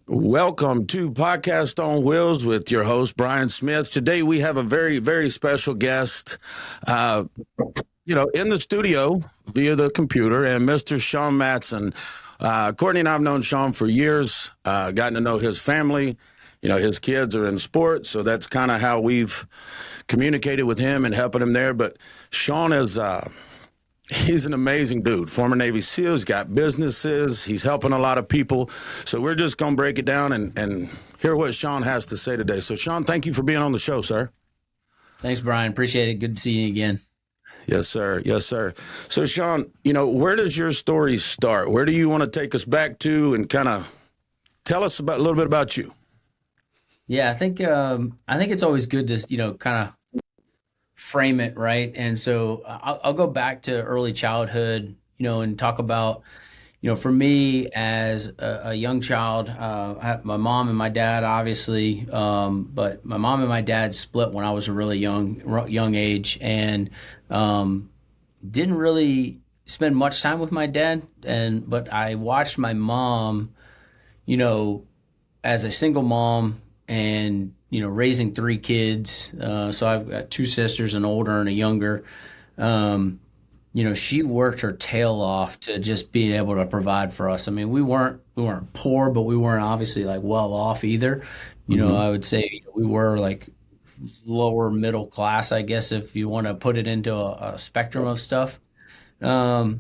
Welcome to Podcast on Wheels with your host, Brian Smith. Today we have a very, very special guest, in the studio via the computer, and Mr. Sean Matson. Courtney and I have known Sean for years, gotten to know his family. His kids are in sports, so that's kind of how we've communicated with him and helping him there. But Sean is... he's an amazing dude. Former Navy SEAL, he's got businesses. He's helping a lot of people. So we're just going to break it down and hear what Sean has to say today. So, Sean, thank you for being on the show, sir. Thanks, Brian. Appreciate it. Good to see you again. Yes, sir. Yes, sir. So, Sean, where does your story start? Where do you want to take us back to and kind of tell us a little bit about you? Yeah, I think it's always good to, kind of frame it, right? And so I'll go back to early childhood, and talk about, for me as a young child, I had my mom and my dad, obviously, but my mom and my dad split when I was a really young age, and didn't really spend much time with my dad. But I watched my mom, as a single mom, and raising three kids. So I've got two sisters, an older and a younger. She worked her tail off to just being able to provide for us. I mean, we weren't poor, but we weren't obviously like well off either. I would say we were like lower middle class, I guess, if you want to put it into a spectrum of stuff. But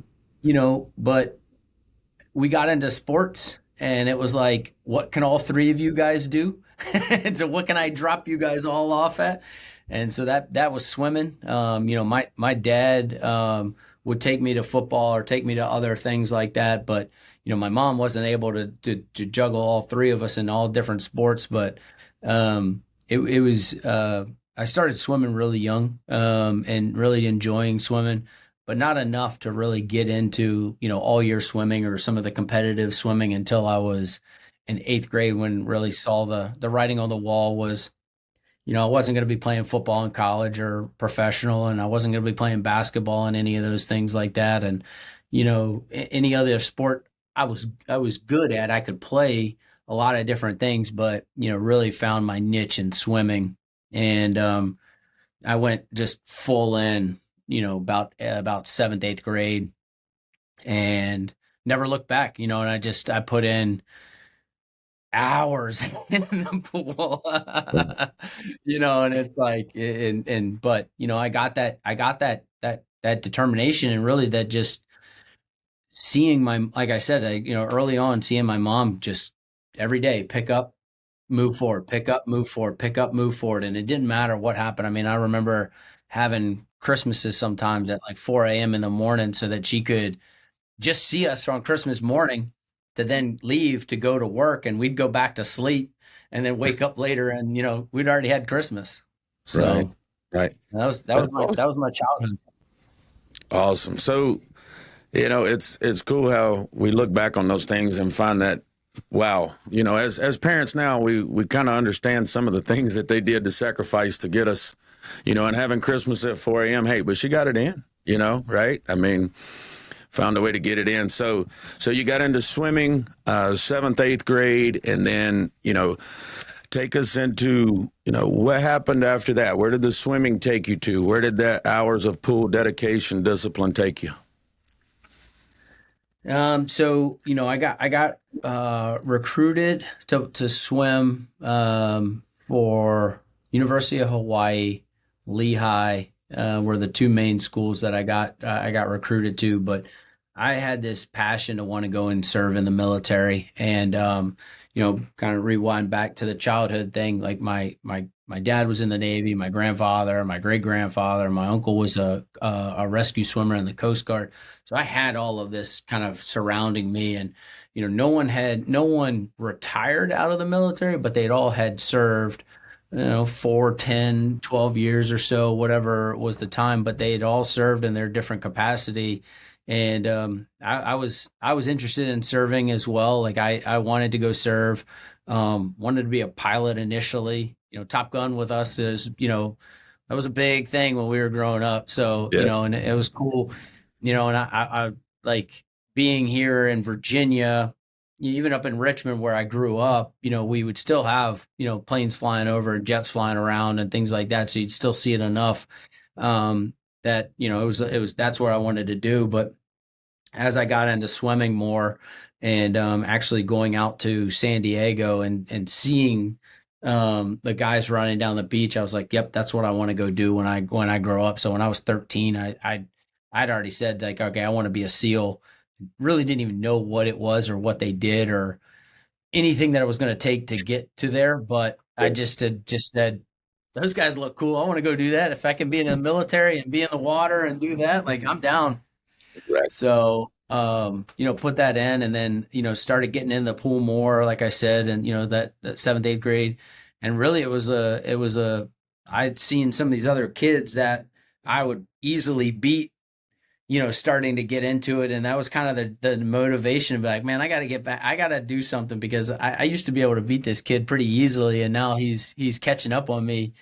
we got into sports, and it was like, what can all three of you guys do? And so what can I drop you guys all off at? And so that was swimming. My dad would take me to football or take me to other things like that. But, my mom wasn't able to juggle all three of us in all different sports. But it was I started swimming really young, and really enjoying swimming, but not enough to really get into, all year swimming or some of the competitive swimming until I was in eighth grade, when really saw the writing on the wall was, I wasn't going to be playing football in college or professional, and I wasn't going to be playing basketball and any of those things like that. And, any other sport I was good at, I could play a lot of different things, but, really found my niche in swimming. And I went just full in, about seventh, eighth grade, and never looked back, and I put in hours in the pool. And it's like, but I got that determination, and really that just seeing like I said, early on, seeing my mom just every day pick up, move forward, pick up, move forward, pick up, move forward. And it didn't matter what happened. I mean, I remember having Christmases sometimes at like 4 a.m. in the morning so that she could just see us on Christmas morning, to then leave to go to work, and we'd go back to sleep and then wake up later, and we'd already had Christmas. So right. that was my childhood. Awesome. So, it's cool how we look back on those things and find that, wow, as parents now, we kind of understand some of the things that they did to sacrifice to get us, and having Christmas at 4 a.m. Hey, but she got it in, right? I mean, found a way to get it in. So you got into swimming, seventh, eighth grade, and then, take us into, what happened after that? Where did the swimming take you to? Where did that hours of pool dedication, discipline take you? So, I got recruited to swim for University of Hawaii, Lehigh, were the two main schools that I got recruited to. But I had this passion to want to go and serve in the military, and kind of rewind back to the childhood thing. Like my dad was in the Navy, my grandfather, my great grandfather, my uncle was a rescue swimmer in the Coast Guard. So I had all of this kind of surrounding me, and no one retired out of the military, but they'd all had served 4, 10, 12 years or so, whatever was the time, but they'd all served in their different capacity. And I was interested in serving as well. Like I wanted to go serve, wanted to be a pilot initially. Top Gun with us is, that was a big thing when we were growing up. So, Yeah. and it was cool, and I like being here in Virginia. even up in Richmond where I grew up, we would still have, planes flying over and jets flying around and things like that. So you'd still see it enough that, that's what I wanted to do. But as I got into swimming more and actually going out to San Diego and seeing the guys running down the beach, I was like, yep, that's what I want to go do when I grow up. So when I was 13, I'd already said like, okay, I want to be a SEAL. Really didn't even know what it was or what they did or anything that it was going to take to get to there. But I just said, those guys look cool. I want to go do that. If I can be in the military and be in the water and do that, like I'm down. Right. So, put that in and then, started getting in the pool more, like I said, and, that seventh, eighth grade. And really I'd seen some of these other kids that I would easily beat, starting to get into it. And that was kind of the motivation of like, man, I got to get back. I got to do something because I used to be able to beat this kid pretty easily. And now he's catching up on me.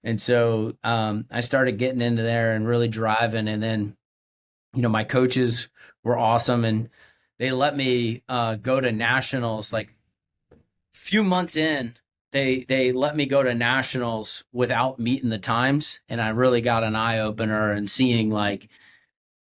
And so, I started getting into there and really driving. And then, my coaches were awesome and they let me go to nationals like few months in. They let me go to nationals without meeting the times, and I really got an eye opener and seeing like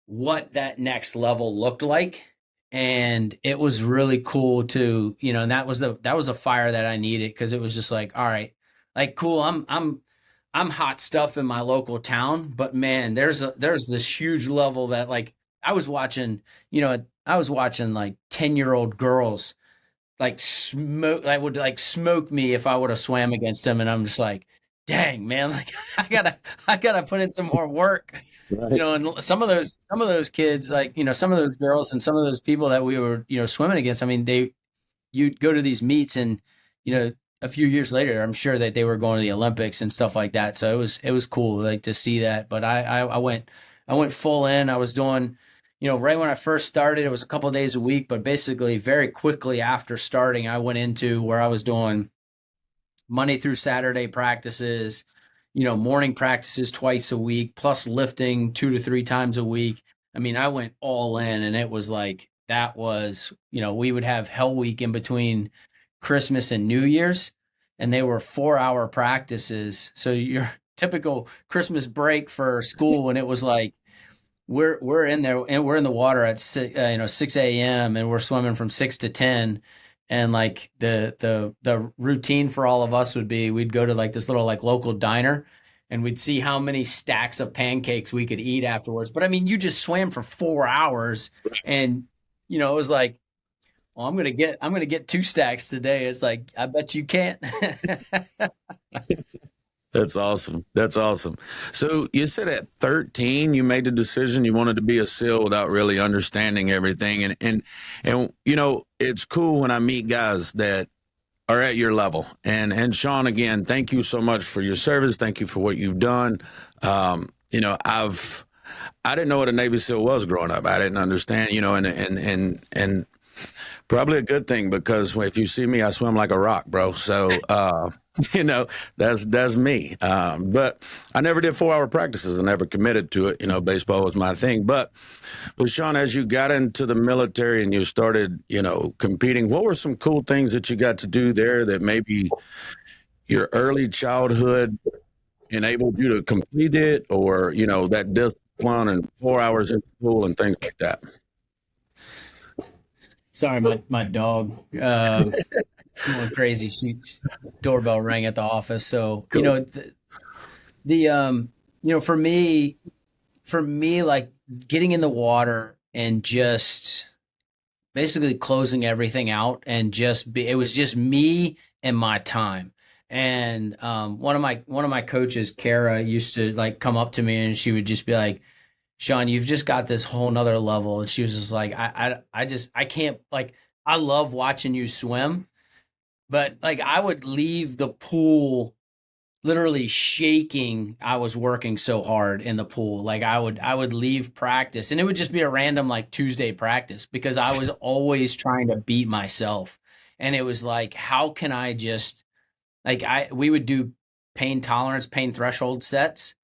what that next level looked like. And it was really cool to, and that was a fire that I needed because it was just like, all right, like cool, I'm hot stuff in my local town, but man, there's this huge level that like I was watching like 10-year-old girls like smoke, like would like smoke me if I would have swam against them. And I'm just like, dang, man, like I gotta put in some more work. Right. And some of those kids, like, some of those girls and some of those people that we were, swimming against, I mean, you'd go to these meets and, a few years later, I'm sure that they were going to the Olympics and stuff like that. So it was cool like to see that. But I went full in. I was doing, right when I first started, it was a couple of days a week, but basically very quickly after starting, I went into where I was doing Monday through Saturday practices, morning practices twice a week, plus lifting 2 to 3 times a week. I mean, I went all in and it was like, that was, we would have Hell Week in between Christmas and New Year's, and they were 4-hour practices. So your typical Christmas break for school, when it was like, we're in there and we're in the water at 6 a.m. and we're swimming from 6 to 10. And like the routine for all of us would be we'd go to like this little like local diner and we'd see how many stacks of pancakes we could eat afterwards. But I mean, you just swam for 4 hours and it was like, well, I'm gonna get 2 stacks today. It's like, I bet you can't. That's awesome. That's awesome. So you said at 13 you made the decision you wanted to be a SEAL without really understanding everything. And it's cool when I meet guys that are at your level. And Sean, again, thank you so much for your service. Thank you for what you've done. I didn't know what a Navy SEAL was growing up. I didn't understand, and probably a good thing because if you see me, I swim like a rock, bro. So, that's me. But I never did 4-hour practices. I never committed to it. Baseball was my thing. But Sean, as you got into the military and you started, competing, what were some cool things that you got to do there that maybe your early childhood enabled you to complete it, or, that discipline and 4 hours in school and things like that? Sorry, my dog going crazy. Doorbell rang at the office. So Cool. for me, like getting in the water and just basically closing everything out and it was just me and my time. And one of my coaches, Kara, used to like come up to me and she would just be like, Sean, you've just got this whole nother level. And she was just like, I can't, like, I love watching you swim, but like I would leave the pool literally shaking. I was working so hard in the pool. Like I would leave practice and it would just be a random like Tuesday practice because I was always trying to beat myself. And it was like, how can I just like we would do pain tolerance, pain threshold sets.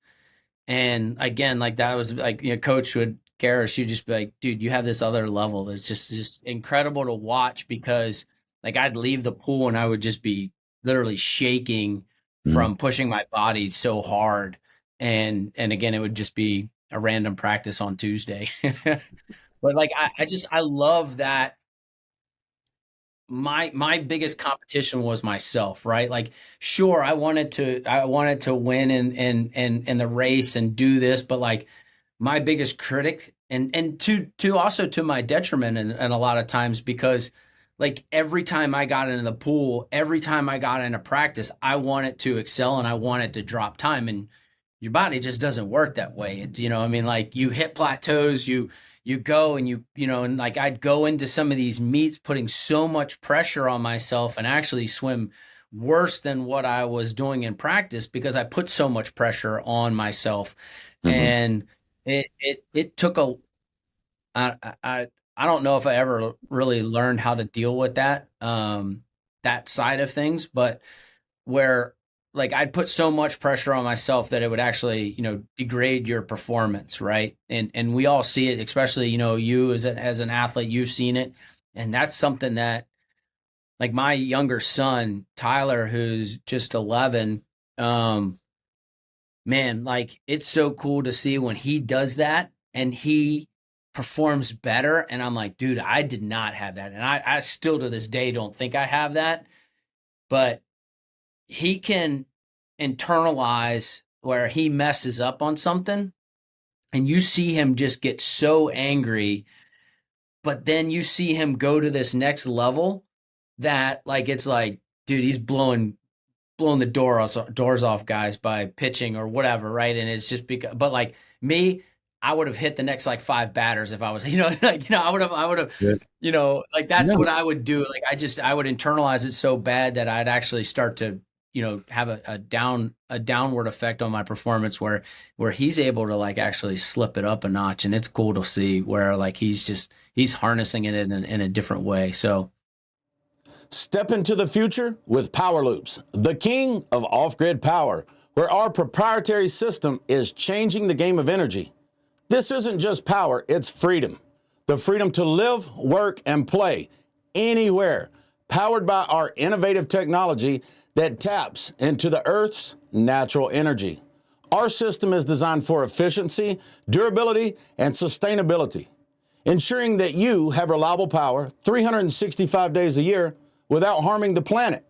And again, like that was like, coach would Kara, she'd just be like, dude, you have this other level that's just incredible to watch because like I'd leave the pool and I would just be literally shaking Mm. from pushing my body so hard. And again, it would just be a random practice on Tuesday. But like I love that my biggest competition was myself, right? Like, sure, I wanted to win in the race and do this, but like my biggest critic and to also to my detriment and a lot of times because like every time I got into the pool, every time I got into practice, I wanted to excel and I wanted to drop time and your body just doesn't work that way. You know, I mean, like you hit plateaus, you go and you know, and like I'd go into some of these meets putting so much pressure on myself and actually swim worse than what I was doing in practice because I put so much pressure on myself. Hmm. And it took a I I I don't know if I ever really learned how to deal with that side of things, but where like I'd put so much pressure on myself that it would actually, you know, degrade your performance, right? And we all see it, especially, you know, you as an athlete, you've seen it. And that's something that like my younger son, Tyler, who's just 11, um, man, like it's so cool to see when he does that and he performs better. And I'm like, dude, I did not have that. And I still to this day don't think I have that. But he can internalize where he messes up on something and you see him just get so angry, but then you see him go to this next level that like it's like, dude, he's blowing the doors off guys by pitching or whatever, right? And it's just because, but like me, I would have hit the next like five batters if I was, you know, it's like, you know, I would have, Yeah. you know, like that's Yeah. what I would do. Like I would internalize it so bad that I'd actually start to, you know, have a downward effect on my performance where he's able to like actually slip it up a notch. And it's cool to see where like he's harnessing it in a different way. So Step into the future with Power Loops, the king of off-grid power, where our proprietary system is changing the game of energy. This isn't just power, it's freedom. The freedom to live, work, and play anywhere, powered by our innovative technology that taps into the Earth's natural energy. Our system is designed for efficiency, durability, and sustainability, ensuring that you have reliable power 365 days a year without harming the planet.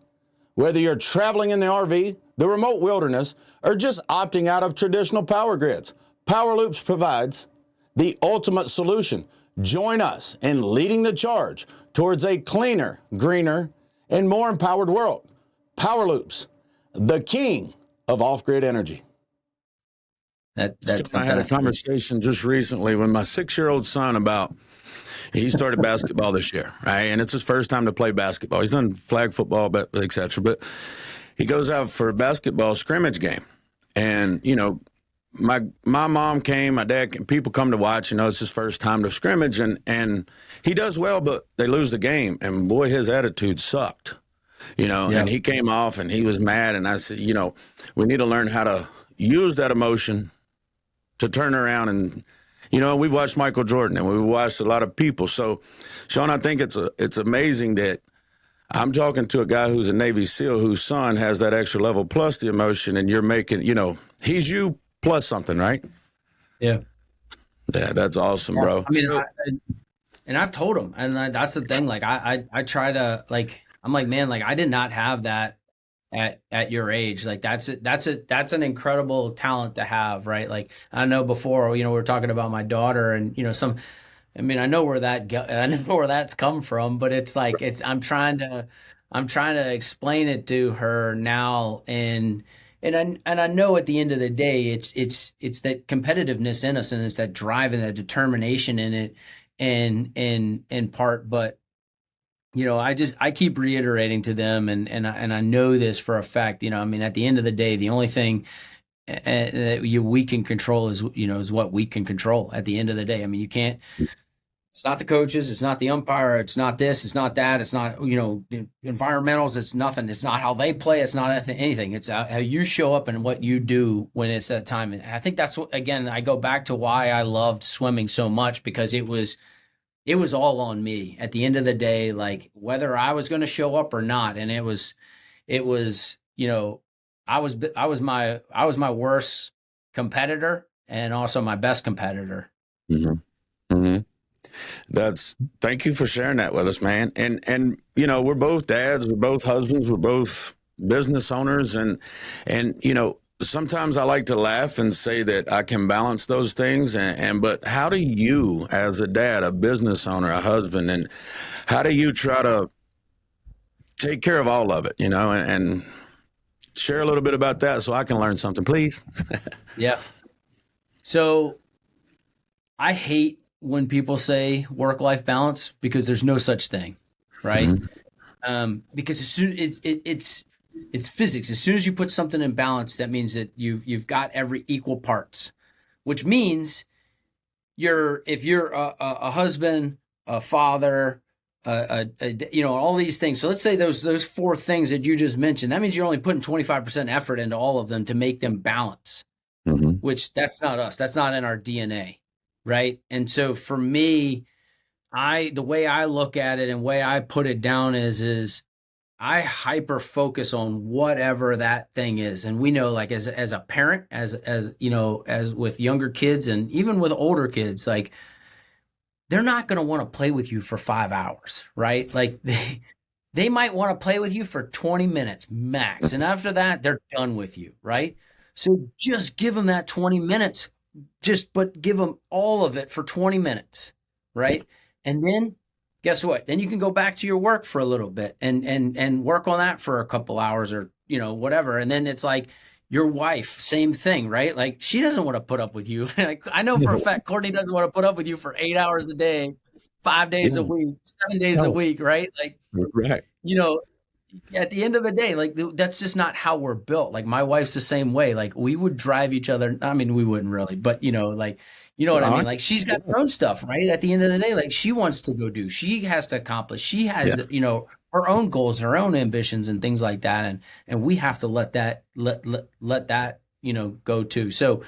Whether you're traveling in the RV, the remote wilderness, or just opting out of traditional power grids, Power Loops provides the ultimate solution. Join us in leading the charge towards a cleaner, greener, and more empowered world. Power Loops, the king of off-grid energy. that's I had something a I think is conversation just recently with my 6-year-old son about he started basketball this year, right? And it's his first time to play basketball. He's done flag football, but et cetera. But he goes out for a basketball scrimmage game. And, you know, my mom came, my dad came, people come to watch, you know, it's his first time to scrimmage. And he does well, but they lose the game. And boy, his attitude sucked, you know, yeah. and he came off and he was mad. And I said, you know, we need to learn how to use that emotion to turn around and, you know, we've watched Michael Jordan and we've watched a lot of people. So, Sean, I think it's amazing that I'm talking to a guy who's a Navy SEAL whose son has that extra level plus the emotion, and you're making, you know, he's you plus something, right? Yeah. Yeah, that's awesome, Yeah. bro. I mean, So, and I've told him, and that's the thing. Like I try to like I'm like, man, like I did not have that at your age. Like that's an incredible talent to have, right? Like I know before, you know, we were talking about my daughter, and you know, I mean, I know where I know where that's come from, but it's like I'm trying to explain it to her now, and I know at the end of the day, it's that competitiveness in us, and it's that drive and that determination in it, and in part, but you know, I keep reiterating to them, and I know this for a fact. You know, I mean, at the end of the day, the only thing that we can control is, you know, is what we can control. At the end of the day, I mean, you can't. It's not the coaches. It's not the umpire. It's not this. It's not that. It's not, environmentals. It's nothing. It's not how they play. It's not anything. It's how you show up and what you do when it's that time. And I think that's what, again, I go back to why I loved swimming so much, because it was all on me at the end of the day, like whether I was going to show up or not. And it was, I was my worst competitor and also my best competitor. Hmm. Hmm. Thank you for sharing that with us, man. And we're both dads, we're both husbands, we're both business owners, and sometimes I like to laugh and say that I can balance those things, but how do you, as a dad, a business owner, a husband, and how do you try to take care of all of it, and share a little bit about that so I can learn something, please? Yeah. So I hate when people say work-life balance, because there's no such thing, right? Hmm. Because as soon it's physics. As soon as you put something in balance, that means that you've got every equal parts, which means if you're a husband, a father, all these things. So let's say those four things that you just mentioned. That means you're only putting 25% effort into all of them to make them balance, Hmm. which that's not us. That's not in our DNA, right? And so for me, the way I look at it and way I put it down is I hyper focus on whatever that thing is. And we know, like, as a parent, as with younger kids and even with older kids, like, they're not going to want to play with you for 5 hours, right? Like, they might want to play with you for 20 minutes max. And after that, they're done with you, right? So just give them that 20 minutes, but give them all of it for 20 minutes, right? And then guess what? Then you can go back to your work for a little bit and work on that for a couple hours, or whatever. And then it's like your wife, same thing, right? Like, she doesn't want to put up with you. Like, I know for a No. fact Courtney doesn't want to put up with you for 8 hours a day, 5 days a Yeah. week, 7 days a No. week, right? Like, Right. you know, at the end of the day, like, that's just not how we're built. Like, my wife's the same way. Like, we would drive each other. I mean, we wouldn't really, but like, you know what I Uh, mean? Like, she's got her own stuff, right? At the end of the day, like, she wants to go do, she has to accomplish, she yeah. has, her own goals, her own ambitions and things like that. And we have to let that, go too. So,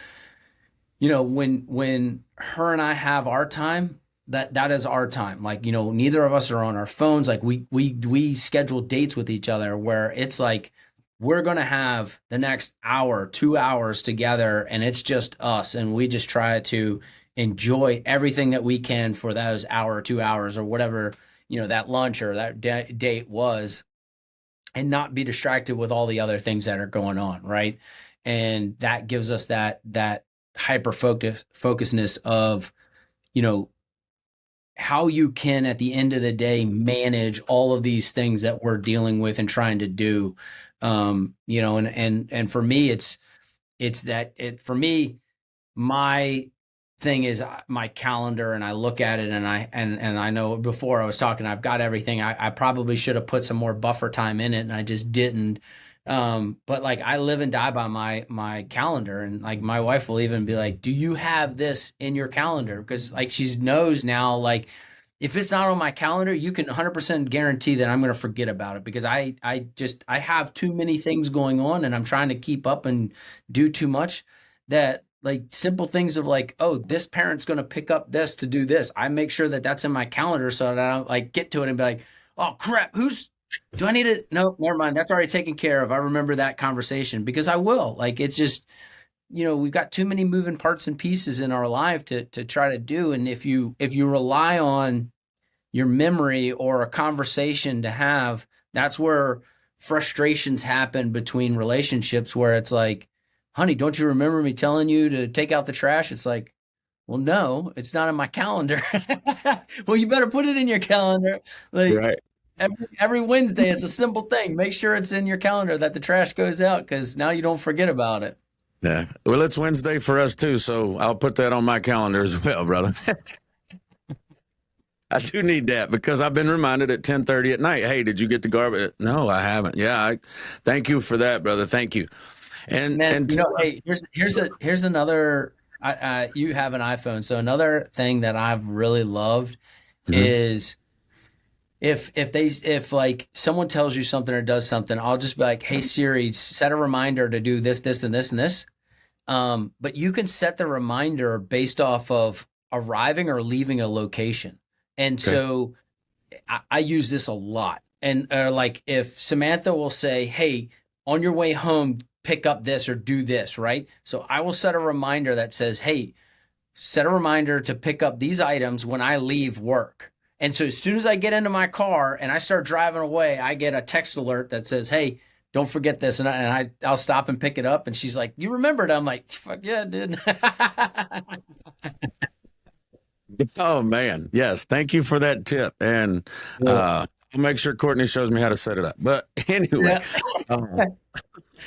when her and I have our time, that is our time. Like, neither of us are on our phones. Like, we schedule dates with each other where it's like we're going to have the next hour, 2 hours together, and it's just us, and we just try to enjoy everything that we can for those hour or 2 hours or whatever, that lunch or that date was, and not be distracted with all the other things that are going on, right? And that gives us that hyper focusedness of, you know how you can, at the end of the day, manage all of these things that we're dealing with and trying to do. And for me, for me, my thing is my calendar, and I look at it, and I know, before I was talking, I've got everything. I probably should have put some more buffer time in it, and I just didn't. But like, I live and die by my calendar, and like, my wife will even be like, "Do you have this in your calendar?" Because, like, she knows now, like, if it's not on my calendar, you can 100% guarantee that I'm going to forget about it, because I have too many things going on, and I'm trying to keep up and do too much, that, like, simple things of, like, oh, this parent's going to pick up this to do this. I make sure that that's in my calendar so that I don't, like, get to it and be like, oh crap, do I need it? No, never mind. That's already taken care of. I remember that conversation, because I will. Like, it's just, we've got too many moving parts and pieces in our life to try to do. And if you rely on your memory or a conversation to have, that's where frustrations happen between relationships, where it's like, honey, don't you remember me telling you to take out the trash? It's like, well, no, it's not in my calendar. Well, you better put it in your calendar. Like, Right. every Wednesday, it's a simple thing. Make sure it's in your calendar that the trash goes out, because now you don't forget about it. Yeah. Well, it's Wednesday for us too, so I'll put that on my calendar as well, brother. I do need that, because I've been reminded at 10:30 at night. Hey, did you get the garbage? No, I haven't. Yeah. Thank you for that, brother. Thank you. And Man, and to us, hey, here's another. You have an iPhone, so another thing that I've really loved Hmm. is if like someone tells you something or does something, I'll just be like, hey Siri, set a reminder to do this, this, and this, and this. But you can set the reminder based off of arriving or leaving a location. And Okay. so I use this a lot. And like if Samantha will say, hey, on your way home, pick up this or do this, right? So I will set a reminder that says, hey, set a reminder to pick up these items when I leave work. And so as soon as I get into my car and I start driving away, I get a text alert that says, hey, don't forget this. I'll stop and pick it up. And she's like, you remembered? I'm like, fuck yeah, I did. Oh man, yes. Thank you for that tip, and Yeah. I'll make sure Courtney shows me how to set it up. But anyway, Yeah. um,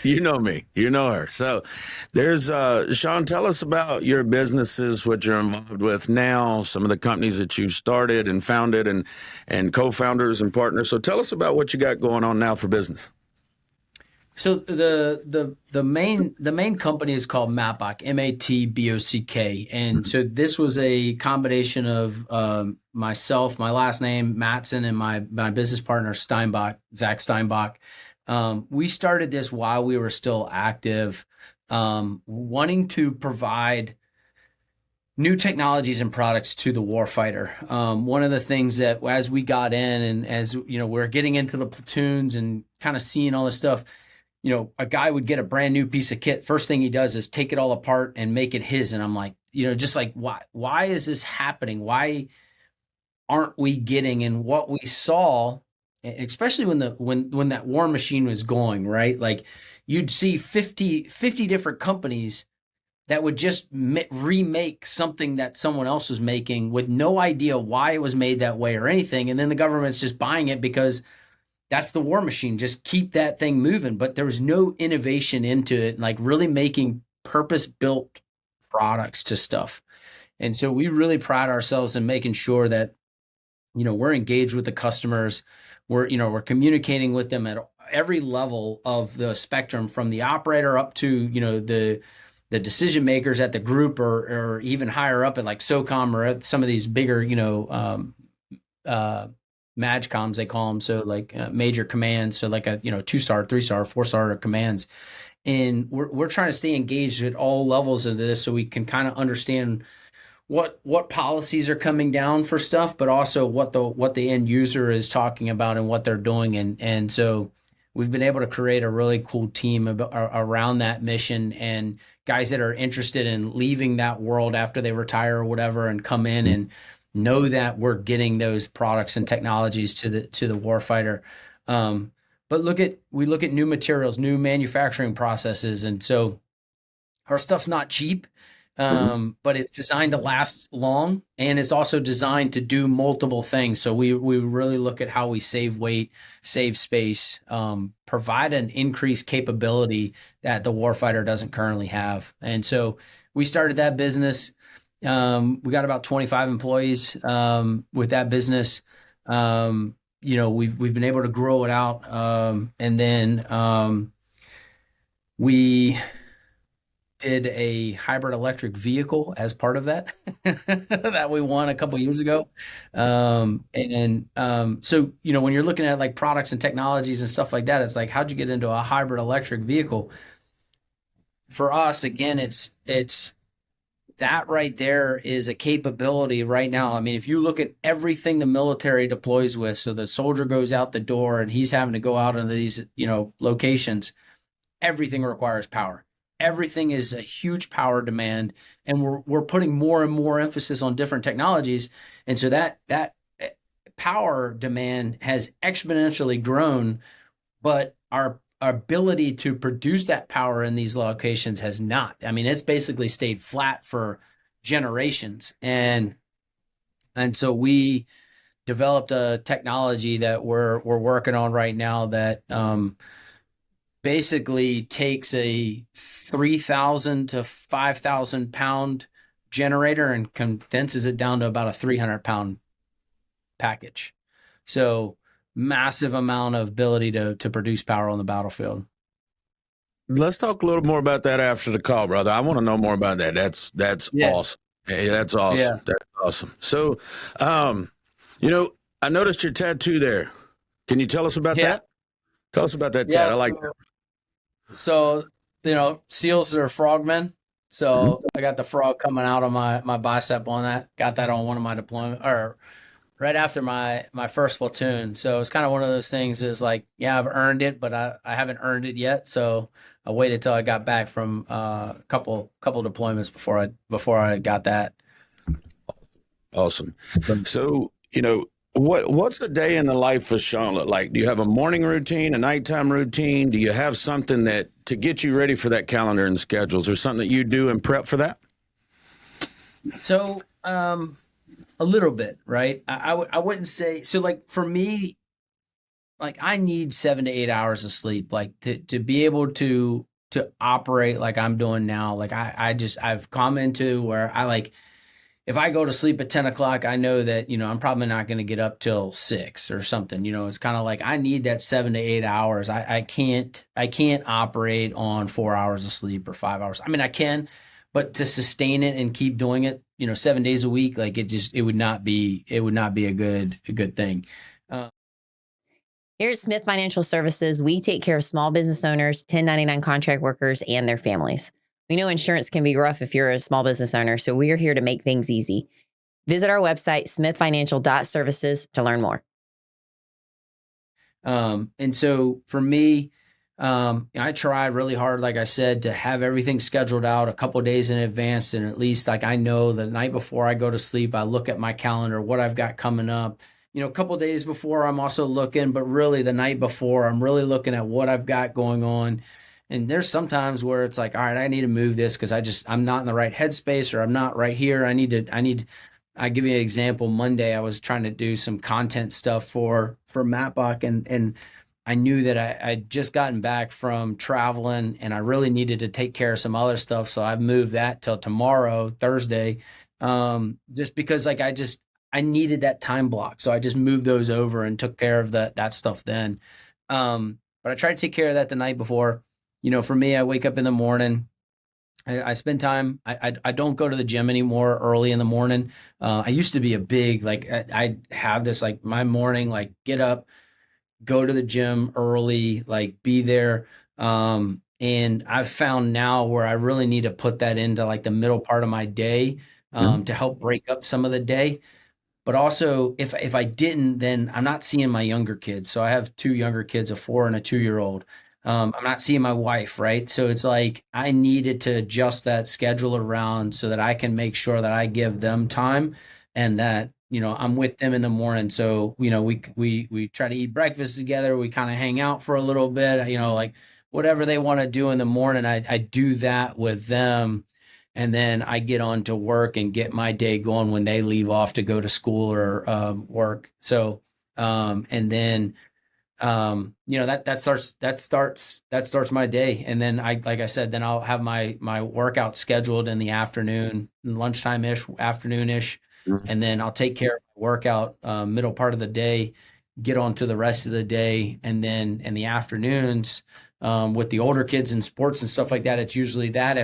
you know me, you know her. So there's Sean. Tell us about your businesses, what you're involved with now, some of the companies that you've started and founded, and co-founders and partners. So tell us about what you got going on now for business. So the main company is called Matbock, Matbock, and so this was a combination of myself, my last name Matson, and my business partner Steinbach, Zach Steinbach. We started this while we were still active, wanting to provide new technologies and products to the warfighter. One of the things that as we got in and as you know we're getting into the platoons and kind of seeing all this stuff, a guy would get a brand new piece of kit. First thing he does is take it all apart and make it his. And I'm like, just like, why is this happening? Why aren't we getting? And what we saw, especially when that war machine was going, right? Like you'd see 50 different companies that would just remake something that someone else was making with no idea why it was made that way or anything. And then the government's just buying it because that's the war machine. Just keep that thing moving. But there was no innovation into it, like really making purpose built products to stuff. And so we really pride ourselves in making sure that, we're engaged with the customers. We're communicating with them at every level of the spectrum from the operator up to, the decision makers at the group or even higher up at like SOCOM or at some of these bigger, MAGCOMs, they call them. So like major commands. So like a, 2-star, 3-star, 4-star commands. And we're trying to stay engaged at all levels of this so we can kind of understand what policies are coming down for stuff, but also what the end user is talking about and what they're doing. And so we've been able to create a really cool team around that mission and guys that are interested in leaving that world after they retire or whatever and come in and know that we're getting those products and technologies to the warfighter. But we look at new materials, new manufacturing processes, and so our stuff's not cheap, but it's designed to last long, and it's also designed to do multiple things. So we really look at how we save weight, save space, provide an increased capability that the warfighter doesn't currently have. And so we started that business. We got about 25 employees with that business. We've been able to grow it out, and then we did a hybrid electric vehicle as part of that that we won a couple years ago. So when you're looking at like products and technologies and stuff like that, it's like, how'd you get into a hybrid electric vehicle? For us, again, it's that right there is a capability right now. I mean, if you look at everything the military deploys with, so the soldier goes out the door and he's having to go out into these, locations, everything requires power. Everything is a huge power demand, and we're putting more and more emphasis on different technologies. And so that power demand has exponentially grown, but our ability to produce that power in these locations has not. I mean, it's basically stayed flat for generations. And so we developed a technology that we're working on right now that basically takes a 3,000 to 5,000 pound generator and condenses it down to about a 300-pound package. So massive amount of ability to produce power on the battlefield. Let's talk a little more about that after the call, brother. I want to know more about that. That's Yeah. awesome. Hey, that's awesome. Yeah. That's awesome. So, You know, I noticed your tattoo there. Can you tell us about Yeah. that? Tell us about that tat. Yeah. I like that. So, seals are frogmen. Mhm. So I got the frog coming out of my bicep on that. Got that on one of my deployment or right after my first platoon. So it's kind of one of those things is like, yeah, I've earned it, but I haven't earned it yet. So I waited till I got back from a couple deployments before I got that. Awesome. So, what's the day in the life of Sean look like? Do you have a morning routine, a nighttime routine? Do you have something that to get you ready for that calendar and schedules, or something that you do and prep for that? So a little bit, right? I wouldn't say so. Like for me, like I need 7 to 8 hours of sleep, like to be able to operate like I'm doing now. Like I've come into where I like if I go to sleep at 10 o'clock, I know that, I'm probably not going to get up till 6 or something. It's kind of like I need that 7 to 8 hours. I can't operate on 4 hours of sleep or 5 hours. I mean, I can, but to sustain it and keep doing it, 7 days a week, like it would not be a good thing. Uh, Here at Smith Financial Services, we take care of small business owners, 1099 contract workers, and their families. We know insurance can be rough if you're a small business owner, so we are here to make things easy. Visit our website, smithfinancial.services, to learn more. And so for me, I tried really hard, like I said, to have everything scheduled out a couple days in advance. And at least like I know the night before I go to sleep, I look at my calendar, what I've got coming up. A couple days before I'm also looking, but really the night before I'm really looking at what I've got going on. And there's sometimes where it's like, all right, I need to move this because I'm not in the right headspace or I'm not right here. I give you an example. Monday, I was trying to do some content stuff for Mapbox, and I knew that I'd just gotten back from traveling, and I really needed to take care of some other stuff. So I've moved that till tomorrow, Thursday, just because like I needed that time block. So I just moved those over and took care of that stuff then. But I tried to take care of that the night before. For me, I wake up in the morning. I spend time. I don't go to the gym anymore early in the morning. I used to be a big like I have this like my morning like get up, go to the gym early, like be there. And I've found now where I really need to put that into like the middle part of my day Mhm. to help break up some of the day. But also, if I didn't, then I'm not seeing my younger kids. So I have two younger kids, a 4 and a 2-year-old. I'm not seeing my wife, right? So it's like I needed to adjust that schedule around so that I can make sure that I give them time and that I'm with them in the morning. So we try to eat breakfast together. We kind of hang out for a little bit. Like whatever they want to do in the morning, I do that with them, and then I get on to work and get my day going when they leave off to go to school or work. So, and then that starts my day, and then like I said, then I'll have my workout scheduled in the afternoon, lunchtime ish, afternoon ish, and then I'll take care of my workout middle part of the day, get on to the rest of the day, and then in the afternoons with the older kids in sports and stuff like that, it's usually that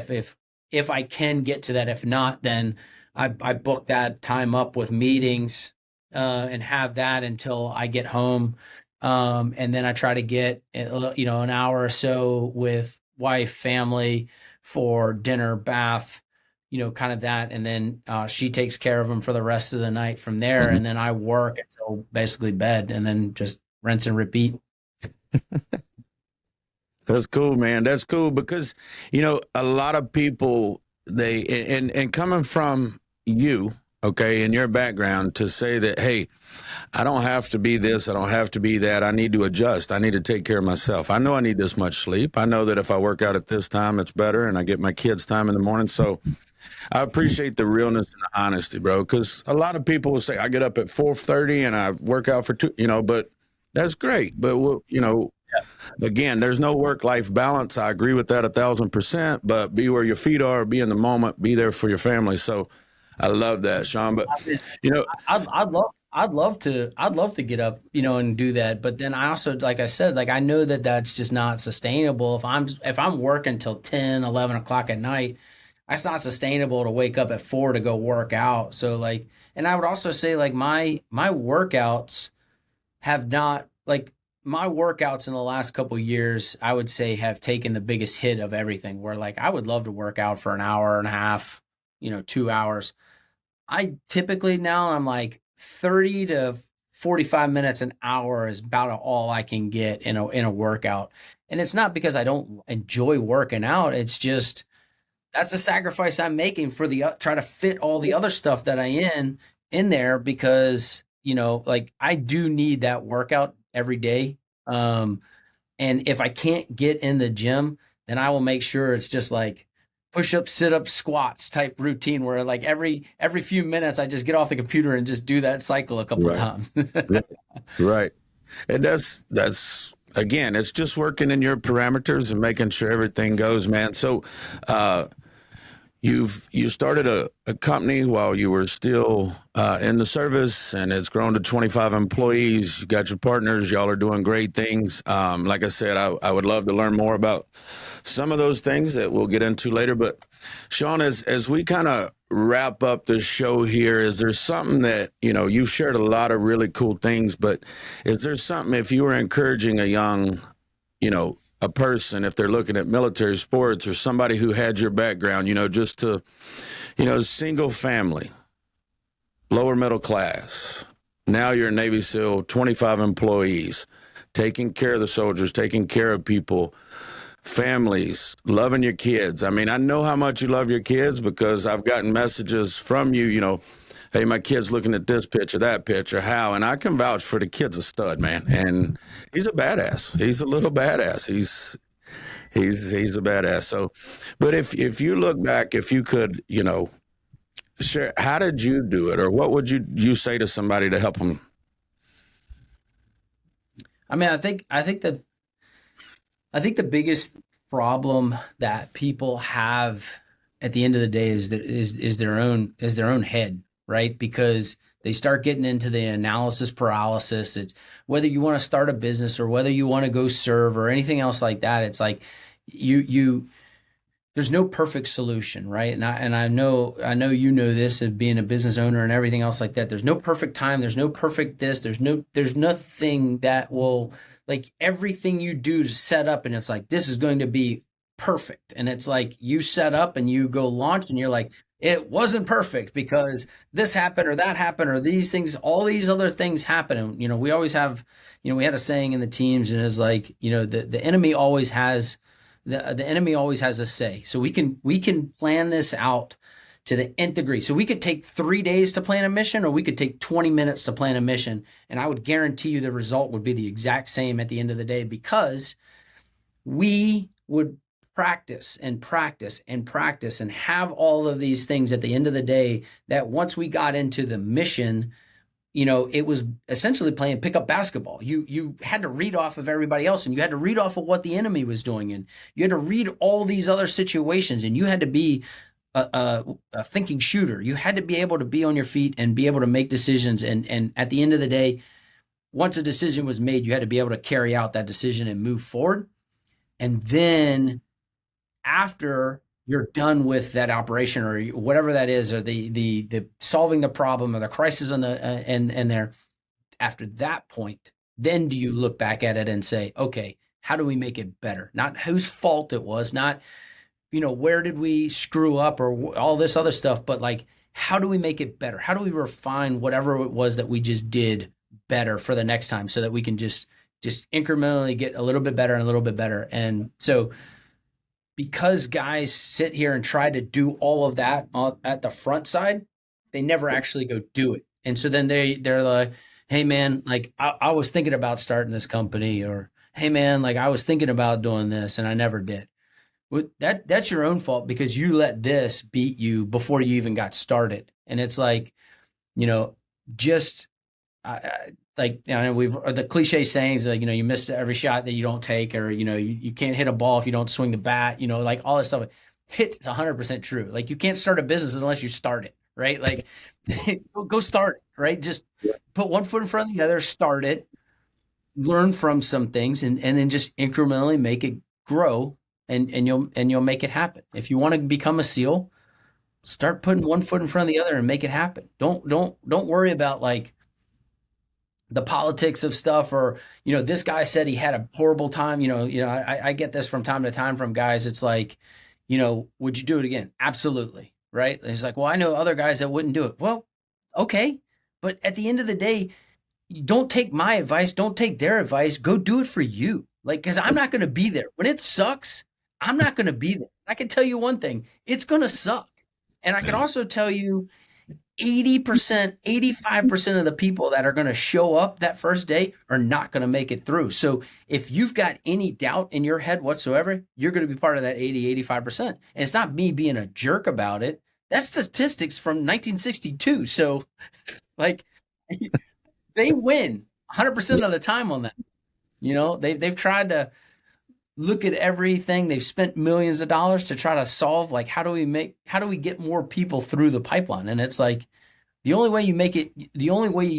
if I can get to that. If not, then I book that time up with meetings and have that until I get home. And then I try to get an hour or so with wife, family for dinner, bath, kind of that, and then she takes care of them for the rest of the night from there, Mhm. and then I work until basically bed, and then just rinse and repeat. That's cool, man. That's cool because a lot of people and coming from you, okay, in your background to say that, hey, I don't have to be this, I don't have to be that. I need to adjust. I need to take care of myself. I know I need this much sleep. I know that if I work out at this time, it's better, and I get my kids time in the morning. So I appreciate the realness and the honesty, bro. Because a lot of people will say I get up at 4:30 and I work out for two, but that's great. But again, there's no work-life balance. I agree with that 1,000%. But be where your feet are, be in the moment, be there for your family. So I love that, Sean. But I mean, you know, I'd love to get up, and do that. But then I also, like I said, like I know that that's just not sustainable. If I'm working till 10, 11 o'clock at night, that's not sustainable to wake up at 4 to go work out. So like, and I would also say like my workouts have not like my workouts in the last couple of years, I would say have taken the biggest hit of everything where like I would love to work out for an hour and a half, 2 hours. I typically now I'm like 30 to 45 minutes, an hour is about all I can get in a workout. And it's not because I don't enjoy working out. It's just that's a sacrifice I'm making for the try to fit all the other stuff that I in there because, like I do need that workout every day. And if I can't get in the gym, then I will make sure it's just like push-ups, sit-ups, squats type routine where like every few minutes I just get off the computer and just do that cycle a couple of Right. times. Right. And that's again, it's just working in your parameters and making sure everything goes, man. So, you started a company while you were still in the service, and it's grown to 25 employees. You got your partners. Y'all are doing great things. Like I said, I would love to learn more about some of those things that we'll get into later. But Sean, as we kind of wrap up the show here, is there something that, you've shared a lot of really cool things, but is there something if you were encouraging a young, a person, if they're looking at military sports or somebody who had your background, just to, single family, lower middle class, now you're a Navy SEAL, 25 employees, taking care of the soldiers, taking care of people, families, loving your kids. I mean, I know how much you love your kids because I've gotten messages from you, hey, my kid's looking at this picture, that picture, how, and I can vouch for the kid's a stud, man. And he's a badass. He's a little badass. He's a badass. So, but if you look back, if you could, share, how did you do it? Or what would you say to somebody to help them? I mean, I think the biggest problem that people have at the end of the day is their own head, right? Because they start getting into the analysis paralysis. It's whether you want to start a business or whether you want to go serve or anything else like that. It's like you there's no perfect solution, right? And I know this as being a business owner and everything else like that. There's no perfect time. There's no perfect this. There's nothing that will like everything you do to set up and it's like this is going to be perfect. And it's like you set up and you go launch and you're like it wasn't perfect because this happened or that happened or these things, all these other things happen. And we always have, we had a saying in the teams and it's like, the enemy always has the enemy always has a say. So we can plan this out to the nth degree. So we could take 3 days to plan a mission, or we could take 20 minutes to plan a mission. And I would guarantee you the result would be the exact same at the end of the day because we would practice and practice and practice and have all of these things at the end of the day that once we got into the mission, it was essentially playing pickup basketball. You had to read off of everybody else and you had to read off of what the enemy was doing. And you had to read all these other situations and you had to be a thinking shooter. You had to be able to be on your feet and be able to make decisions. And at the end of the day, once a decision was made, you had to be able to carry out that decision and move forward. And then after you're done with that operation or whatever that is, or the solving the problem or the crisis on the and there, after that point, then do you look back at it and say, okay, how do we make it better? Not whose fault it was, not where did we screw up or all this other stuff, but like how do we make it better? How do we refine whatever it was that we just did better for the next time so that we can just incrementally get a little bit better and a little bit better. And so because guys sit here and try to do all of that at the front side, they never actually go do it. And so then they're like, hey man, like I was thinking about starting this company, or hey man, like I was thinking about doing this and I never did. Well, that's your own fault because you let this beat you before you even got started. And it's like, just like we've the cliche sayings like you miss every shot that you don't take, or you can't hit a ball if you don't swing the bat, like all this stuff. It's 100% true. Like you can't start a business unless you start it, right? Like go start it, right? Just put one foot in front of the other, start it, learn from some things, and then just incrementally make it grow, and you'll make it happen. If you want to become a SEAL, start putting one foot in front of the other and make it happen. Don't worry about like the politics of stuff, or, this guy said he had a horrible time. I get this from time to time from guys. It's like, would you do it again? Absolutely. Right. And he's like, well, I know other guys that wouldn't do it. Well, okay. But at the end of the day, don't take my advice. Don't take their advice. Go do it for you. Like, cause I'm not going to be there when it sucks. I'm not going to be there. I can tell you one thing, it's going to suck. And I can also tell you 80%, 85% of the people that are going to show up that first day are not going to make it through. So if you've got any doubt in your head whatsoever, you're going to be part of that 80, 85%. And it's not me being a jerk about it. That's statistics from 1962. So like they win 100% of the time on that. They've tried to look at everything. They've spent millions of dollars to try to solve, like, how do we get more people through the pipeline? And it's like, the only way you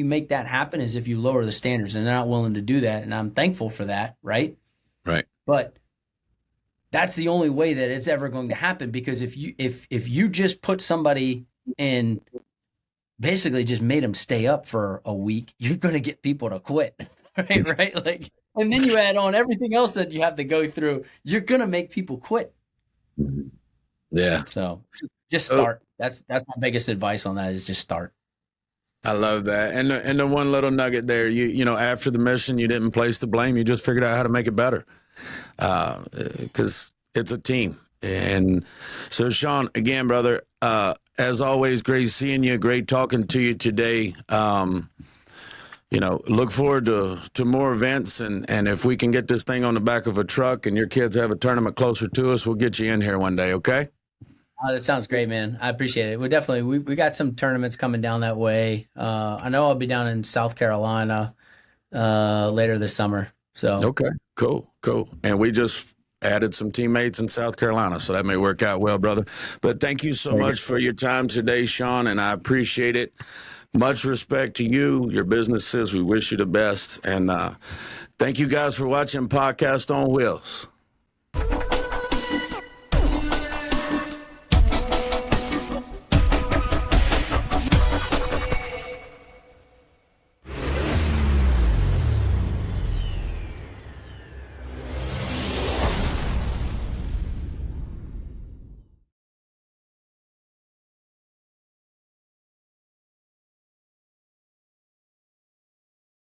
make that happen is if you lower the standards, and they're not willing to do that. And I'm thankful for that. Right. Right. But that's the only way that it's ever going to happen, because if you just put somebody in, basically just made them stay up for a week, you're going to get people to quit. Right. Like, and then you add on everything else that you have to go through, you're going to make people quit. Yeah. So just start. That's my biggest advice on that, is just start. I love that. And the one little nugget there, you know, after the mission, you didn't place the blame. You just figured out how to make it better. Because it's a team. And so, Sean, again, brother, as always, great seeing you. Great talking to you today. You know, look forward to more events. And if we can get this thing on the back of a truck and your kids have a tournament closer to us, we'll get you in here one day, okay? Oh, that sounds great, man. I appreciate it. We got some tournaments coming down that way. I know I'll be down in South Carolina later this summer. So okay, cool. And we just added some teammates in South Carolina, so that may work out well, brother. But thank you so much for your time today, Sean, and I appreciate it. Much respect to you, your businesses. We wish you the best. And thank you guys for watching Podcast on Wheels.